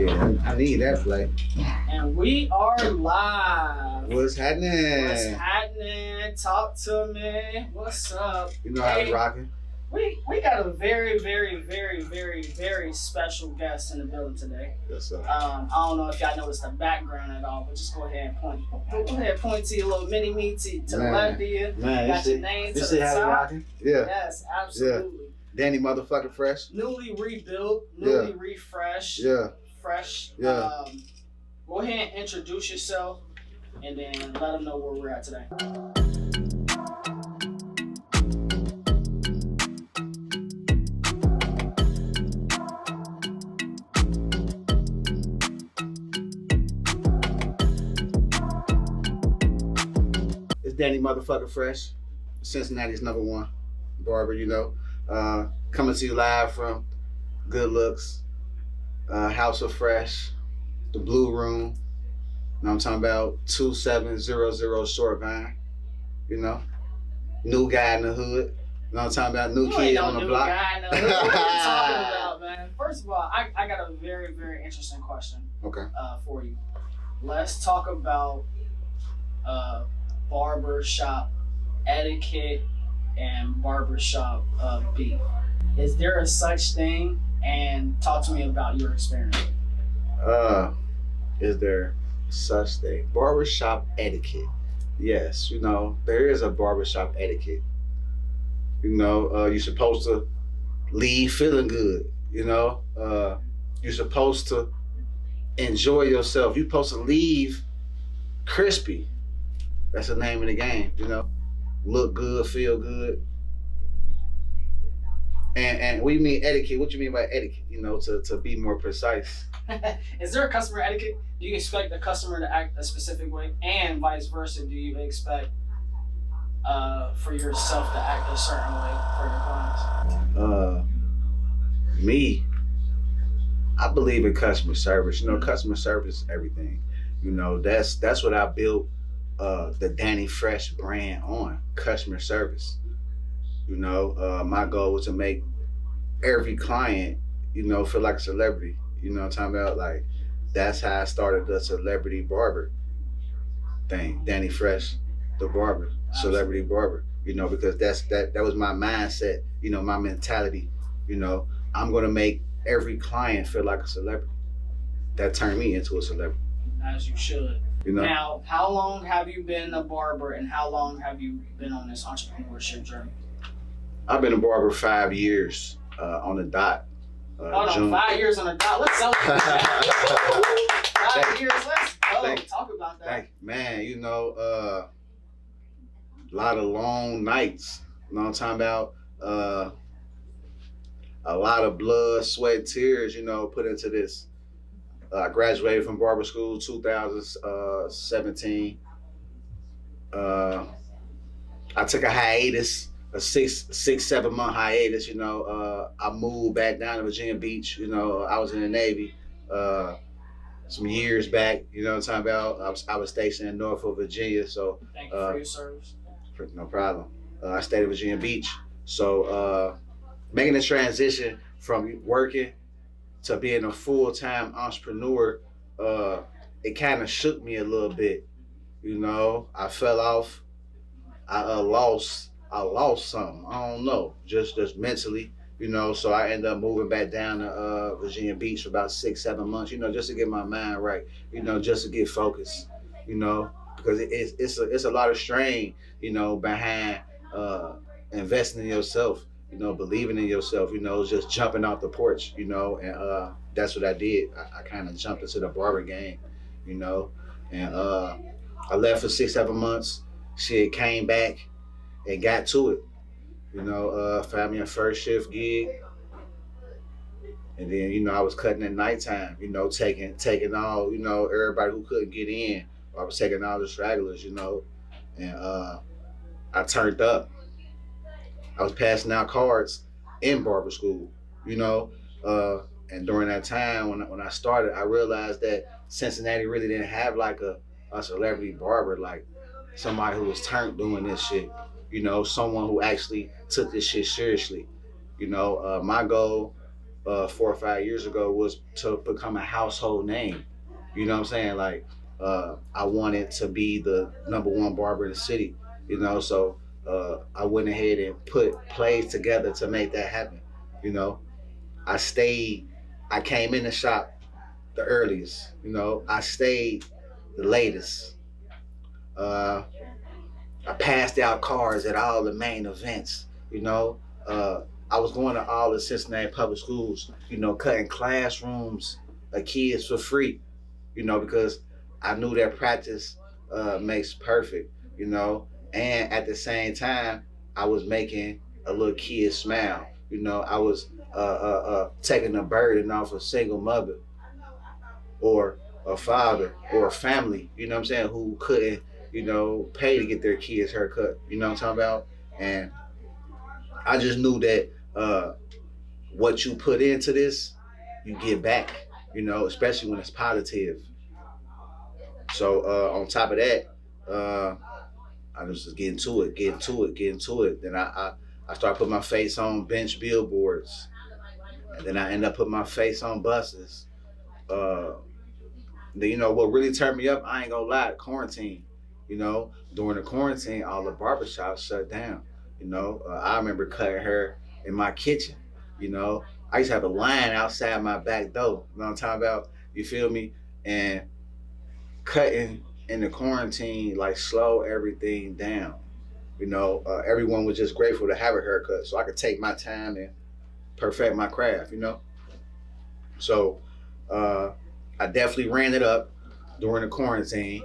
Yeah, I need that play. And we are live. What's happening? What's happening? Talk to me. What's up? You know how to rocking. We got a very, very, very, very, very special guest in the building today. Yes, sir. I don't know if y'all noticed the background at all, but just go ahead and point. Go ahead and point to your little mini me to the left of you. Man, got your name to see the how top. rocking? Yeah. Yes, absolutely. Yeah. Danny motherfucking Fresh. Newly rebuilt, newly refreshed. Yeah. Fresh. Yeah. Go ahead and introduce yourself, and then let them know where we're at today. It's Danny motherfucking Fresh, Cincinnati's #1 barber. You know, coming to you live from Good Looks, House of Fresh, the Blue Room. You know what I'm talking about? 2700 Short Vine. You know, new guy in the hood. You know what I'm talking about? New kid on the block. Guy in the hood. What are you talking about, man? First of all, I got a very, very interesting question. Okay. For you. Let's talk about barbershop etiquette and barbershop beef. Is there a such thing? And talk to me about your experience. Is there such thing? Barbershop etiquette. Yes, you know, there is a barbershop etiquette. You know, you're supposed to leave feeling good, you know. You're supposed to enjoy yourself. You're supposed to leave crispy. That's the name of the game, you know. Look good, feel good. And we mean etiquette. What do you mean by etiquette? You know, to be more precise. Is there a customer etiquette? Do you expect the customer to act a specific way, and vice versa? Do you expect for yourself to act a certain way for your clients? Me, I believe in customer service. You know, customer service is everything. You know, that's what I built the Danny Fresh brand on, customer service. You know, my goal was to make every client, you know, feel like a celebrity. You know what I'm talking about? Like, that's how I started the celebrity barber thing. Danny Fresh, the barber, celebrity barber. You know, because that was my mindset. You know, my mentality. You know, I'm gonna make every client feel like a celebrity. That turned me into a celebrity. As you should. You know? Now, how long have you been a barber, and how long have you been on this entrepreneurship journey? I've been a barber 5 years on the dot. Hold on, 5 years on the dot. Let's celebrate. 5 years. Let's go. Talk about that. Thank you. Man, you know, a lot of long nights. You know what I'm talking about? A lot of blood, sweat, tears, you know, put into this. I graduated from barber school 2017. I took a hiatus, a 7 month hiatus. You know, I moved back down to Virginia Beach. You know, I was in the Navy some years back. You know what I'm talking about? I was stationed in Norfolk, Virginia. So thank you for your service. No problem. I stayed in Virginia Beach. So making the transition from working to being a full-time entrepreneur, it kind of shook me a little bit. You know, I fell off. I lost something. I don't know, just mentally. You know, so I ended up moving back down to Virginia Beach for about 6-7 months. You know, just to get my mind right. You know, just to get focused. You know, because it's a lot of strain. You know, behind investing in yourself. You know, believing in yourself, you know, just jumping off the porch, you know, and that's what I did. I kind of jumped into the barber game, you know, and I left for 6-7 months. Shit, came back and got to it, you know, found me a first shift gig. And then, you know, I was cutting at nighttime, you know, taking all, you know, everybody who couldn't get in. I was taking all the stragglers, you know, and I turned up. I was passing out cards in barber school, you know, and during that time when I started, I realized that Cincinnati really didn't have like a celebrity barber, like somebody who was turned doing this shit, you know, someone who actually took this shit seriously. You know, my goal 4 or 5 years ago was to become a household name. You know what I'm saying? Like, I wanted to be the #1 barber in the city. So I went ahead and put plays together to make that happen. You know, I stayed. I came in the shop the earliest. I stayed the latest. Uh, I passed out cards at all the main events. You know, I was going to all the Cincinnati public schools. Cutting classrooms of kids for free. Because I knew that practice makes perfect. And at the same time, I was making a little kid smile. I was taking the burden off a single mother or a father or a family, what I'm saying, who couldn't, pay to get their kids haircut. You know what I'm talking about? And I just knew that what you put into this, you get back, especially when it's positive. So on top of that, I was just getting to it, getting to it. Then I started putting my face on bench billboards. And then I end up putting my face on buses. Uh, what really turned me up, I ain't gonna lie, quarantine. During the quarantine, all the barbershops shut down. I remember cutting hair in my kitchen. You know, I used to have a line outside my back door. You know what I'm talking about? You feel me? And cutting in the quarantine, like, slow everything down. Everyone was just grateful to have a haircut, so I could take my time and perfect my craft. So uh, I definitely ran it up during the quarantine.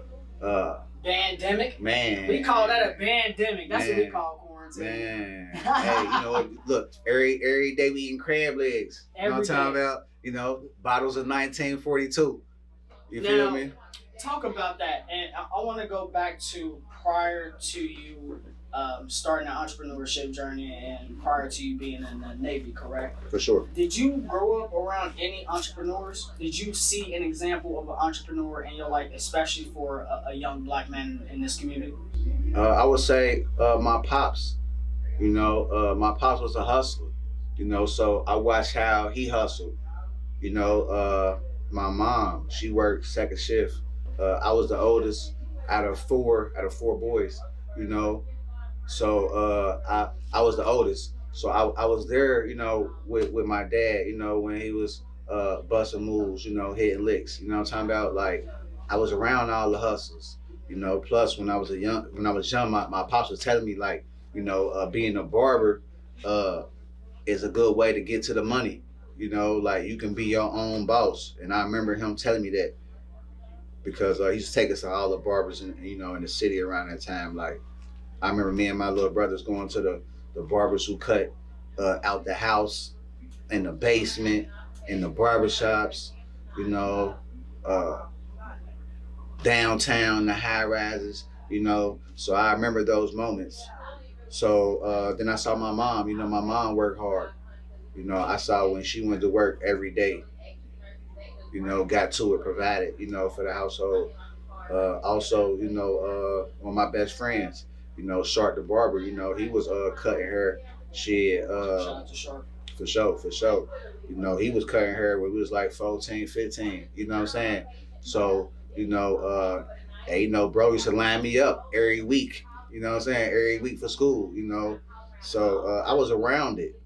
Pandemic? Man. We call that a pandemic. That's what we call quarantine. Man. Hey, look, every day we eating crab legs. You know what I'm talking about? Bottles of 1942. You feel me? Talk about that. And I want to go back to prior to you starting the entrepreneurship journey and prior to you being in the Navy, correct? For sure. Did you grow up around any entrepreneurs? Did you see an example of an entrepreneur in your life, especially for a young black man in this community? I would say my pops. My pops was a hustler. So I watched how he hustled. My mom, she worked second shift. I was the oldest out of four boys. So I was the oldest. So I was there, with my dad, when he was busting moves, hitting licks. You know what I'm talking about? Like, I was around all the hustles. Plus when I was young, my pops was telling me, like, being a barber is a good way to get to the money. Like, you can be your own boss. And I remember him telling me that because he used to take us to all the barbers in the city around that time. Like, I remember me and my little brothers going to the barbers who cut out the house, in the basement, in the barber shops, downtown, the high rises, So I remember those moments. So then I saw my mom. My mom worked hard. I saw when she went to work every day. Got to it, provided, for the household. Also, one of my best friends, Shark the barber, he was cutting hair. Shit, Shout out to Shark. For sure. He was cutting hair when we was like 14, 15. You know what I'm saying? So, hey, bro used to line me up every week. You know what I'm saying? Every week for school, So I was around it.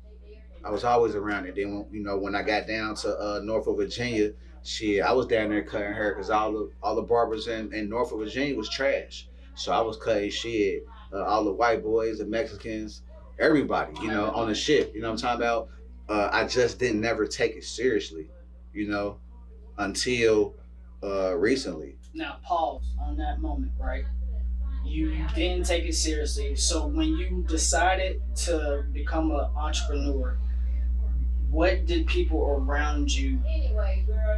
I was always around it. Then, when I got down to Norfolk, Virginia, shit, I was down there cutting hair because all the barbers in Norfolk, Virginia was trash. So I was cutting shit. All the white boys, the Mexicans, everybody, on the ship. You know what I'm talking about? I just didn't never take it seriously, until recently. Now, pause on that moment, right? You didn't take it seriously. So when you decided to become an entrepreneur, what did people around you,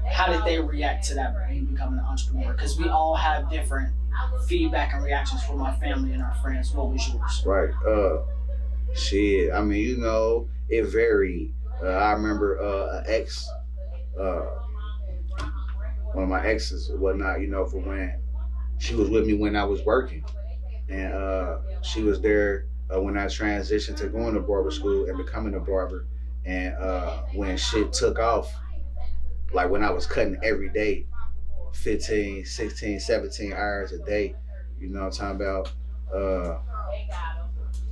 how did they react to that, you becoming an entrepreneur? Because we all have different feedback and reactions from our family and our friends. What was yours? Right. Shit. I mean, it varied. I remember an ex, one of my exes or whatnot, for when she was with me when I was working. And she was there when I transitioned to going to barber school and becoming a barber. And when shit took off, like when I was cutting every day, 15, 16, 17 hours a day, you know what I'm talking about? Uh,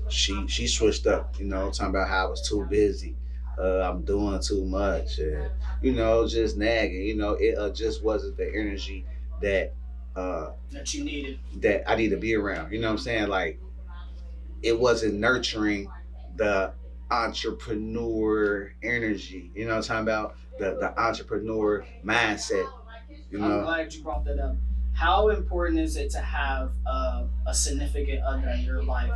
she switched up, you know, talking about how I was too busy. I'm doing too much, and you know, just nagging. You know, it just wasn't the energy that that you needed. That I need to be around. You know what I'm saying? Like it wasn't nurturing the entrepreneur energy. You know what I'm talking about? The entrepreneur mindset. You know? I'm glad you brought that up. How important is it to have a significant other in your life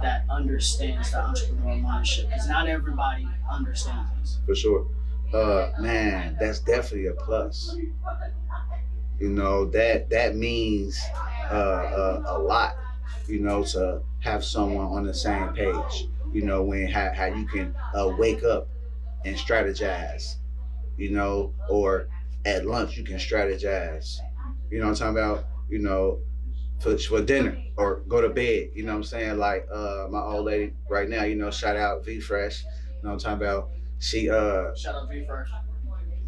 that understands the entrepreneur mindset? Because not everybody understands this. For sure. Man, that's definitely a plus. You know, that means a lot, you know, to have someone on the same page. You know, when how you can wake up and strategize, you know, or at lunch you can strategize. You know what I'm talking about? You know, for dinner or go to bed. You know what I'm saying? Like my old lady right now, you know, shout out V Fresh. You know what I'm talking about? She shout out V Fresh.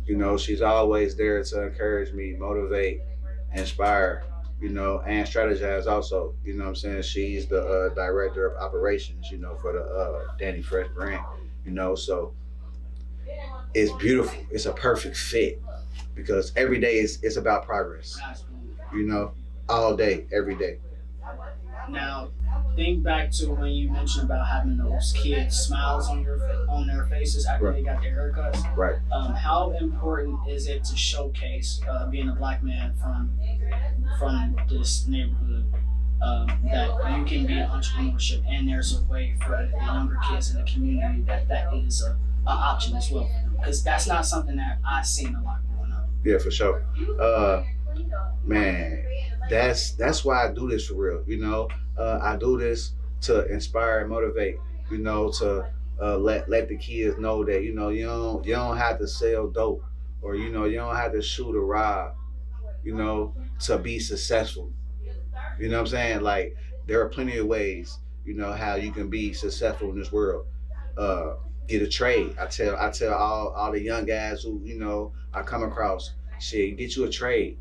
You know, she's always there to encourage me, motivate, inspire, you know, and strategize also. You know what I'm saying? She's the director of operations, you know, for the Danny Fresh brand, you know, so it's beautiful. It's a perfect fit because every day it's about progress, you know, all day, every day. Now, think back to when you mentioned about having those kids smiles on their faces after Right. they got their haircuts. Right. How important is it to showcase being a black man from this neighborhood that you can be an entrepreneurship and there's a way for the younger kids in the community that is a option as well for them? Because that's not something that I've seen a lot growing up. Yeah, for sure. Man, that's why I do this for real. You know, I do this to inspire and motivate. You know, to let the kids know that you don't have to sell dope, or you know you don't have to shoot a rob. You know, to be successful. You know what I'm saying? Like there are plenty of ways. You know how you can be successful in this world. Uh, get a trade. I tell all the young guys who you know I come across, shit, get you a trade.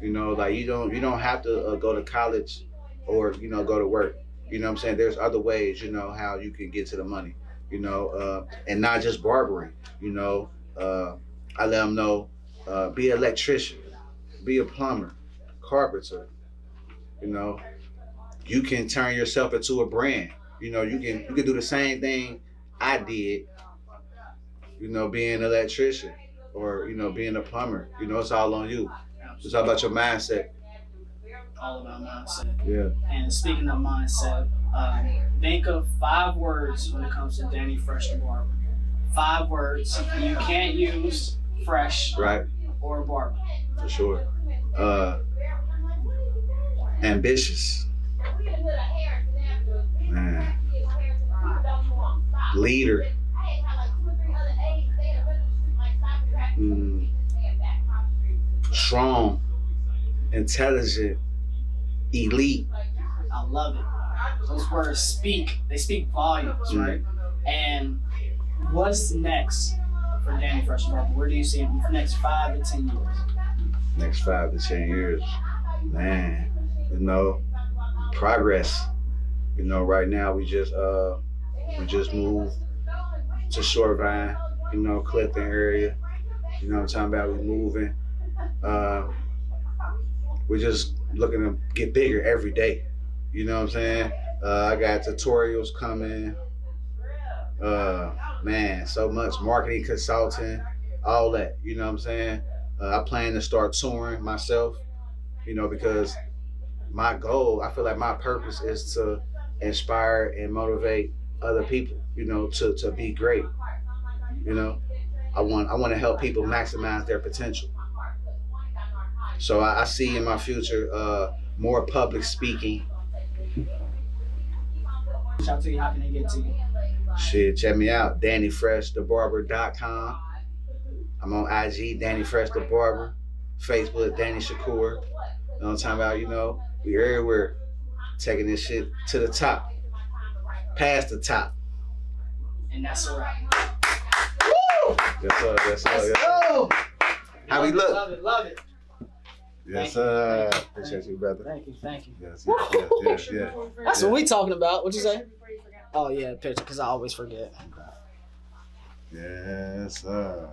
You know, like you don't have to go to college or you know go to work. You know what I'm saying? There's other ways. You know how you can get to the money. You know, and not just barbering. You know, I let them know, be an electrician, be a plumber, carpenter. You know, you can turn yourself into a brand. You know, you can do the same thing I did. You know, being an electrician or you know being a plumber. You know, it's all on you. It's all about your mindset. All about mindset. Yeah. And speaking of mindset, think of 5 words when it comes to Danny Fresh the Barber. 5 words you can't use fresh Right. or barber. For sure. Ambitious. Man. Leader. Mm. Strong. Intelligent. Elite. I love it. Those words speak. They speak volumes, right? And what's next for Danny Fresh Barber? Where do you see him for the next 5 to 10 years? Next 5 to 10 years. Man. You know, progress. You know, right now we just moved to Shorevine, you know, Clifton area. You know what I'm talking about? We're moving. We're just looking to get bigger every day. You know what I'm saying? I got tutorials coming. Man, so much marketing consulting, all that. You know what I'm saying? I plan to start touring myself. You know, because my goal, I feel like my purpose is to inspire and motivate other people. You know, to be great. You know, I want to help people maximize their potential. So I see in my future more public speaking. Shout out to you. How can they get to you? Shit, check me out. DannyFreshTheBarber.com. I'm on IG, Danny Fresh the Barber. Facebook, Danny Shakur. You know what I'm talking about? You know, we everywhere taking this shit to the top, past the top. And that's a wrap. Yes, sir. Yes, sir. Let's Yes, sir. go. How we look? Love it. Love it. Yes, sir. Appreciate you, brother. Thank you. Thank you. Yes, yes. That's what we talking about. What you say? Oh yeah, picture. Cause I always forget. Yes, sir.